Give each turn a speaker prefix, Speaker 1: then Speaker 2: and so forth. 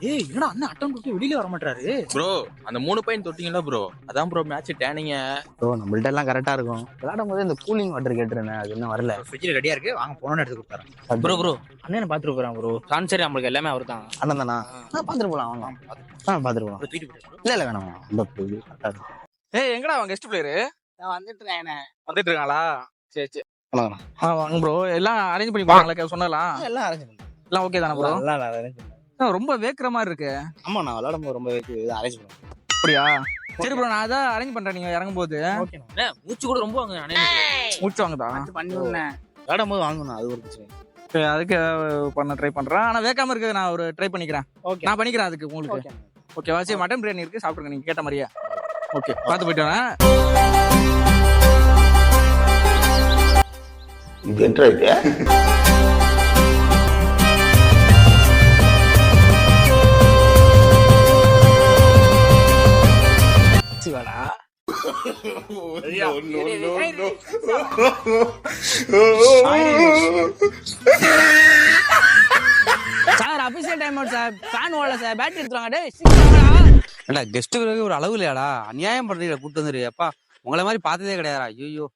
Speaker 1: ஏய் என்னடா அண்ணன் அட்டம் கொடுத்து வெளியில வர மாட்டாரு
Speaker 2: ப்ரோ. அந்த 3 பாயிண்ட் தொட்டீங்களா ப்ரோ? அதான் ப்ரோ மேட்ச் டேனிங்க.
Speaker 3: ப்ரோ நம்மள்ட்ட எல்லாம் கரெக்டா இருக்கும். விளையாடும் போது இந்த கூலிங் வாட்டர் கேட்டிருந்தேன், அது இன்னும் வரல.
Speaker 1: ஃப்ரிட்ஜில் ரெடியா இருக்கு, வாங்க போனோன்னு எடுத்து கொடுத்தாரன்.
Speaker 4: ப்ரோ
Speaker 1: அண்ணன் பாத்துட்டு போறான் ப்ரோ.
Speaker 4: சரி நம்மளுக்கு எல்லாமே அவர் தான்.
Speaker 3: அண்ணன் தானா? பாத்துட்டு போலாம் வாங்க. பாத்துட்டு போலாம். இல்ல வேணாம் இந்த கரெக்டா இருக்கும்.
Speaker 4: ஏய் எங்கடா அவன் கெஸ்ட் பிளேயரு?
Speaker 1: நான் வந்துட்டு இருக்கேன்.
Speaker 4: வந்துட்டு இருக்காங்களா? சரி
Speaker 3: வணக்கம்.
Speaker 4: வாங்க ப்ரோ. எல்லாம் அரேஞ்ச் பண்ணி கொடுத்தாங்களா? சொன்னலாம்
Speaker 3: எல்லாம் அரேஞ்ச் பண்ணுங்க.
Speaker 4: எல்லாம் ஓகே தானே ப்ரோ?
Speaker 3: எல்லாம் அரேஞ்ச் பண்ணுங்க.
Speaker 4: ரொம்ப வேக்கிற மாதிரி இருக்கு.
Speaker 3: ஆமா நான் விளையாடும் போது ரொம்ப அரேஞ்ச் பண்ணுவேன்.
Speaker 4: அப்படியா? சரி ப்ரோ, நான் அதான் அரேஞ்ச் பண்றேன். நீங்க இறங்கும் போது
Speaker 2: மூச்சு கூட ரொம்ப வாங்க அண்ணே.
Speaker 4: மூச்சு வாங்குதா?
Speaker 1: பண்ணிவிடுனேன்.
Speaker 3: விளையாடும் போது வாங்கணும், அது ஒரு பிரச்சனை.
Speaker 4: சரி, அதுக்கு பண்ண ட்ரை பண்றேன். ஆனா வேக்காம இருக்கு, நான் ஒரு ட்ரை பண்ணிக்கிறேன்.
Speaker 1: ஓகே.
Speaker 4: நான் பண்ணிக்கிறேன் அதுக்கு உங்களுக்கு. ஓகேவா? சரி மட்டன் பிரியாணி இருக்கு, சாப்பிடுங்க நீங்க கேட்ட மாதிரியே. ஓகே பார்த்து போயிட்டு வரேன்.
Speaker 3: இது என்ன இது?
Speaker 4: சிவாடா. Sir official time out sir. Fan ஓடல சார், பேட்டரி எடுத்துவாங்க. டேய்
Speaker 5: ஏண்டா கெஸ்ட் பிறகு ஒரு அளவு இல்லையாடா? அநியாயம் பண்றீங்க, கூட்டு வந்துரு. அப்பா உங்களை மாதிரி பார்த்ததே கிடையாதா? ஐயோ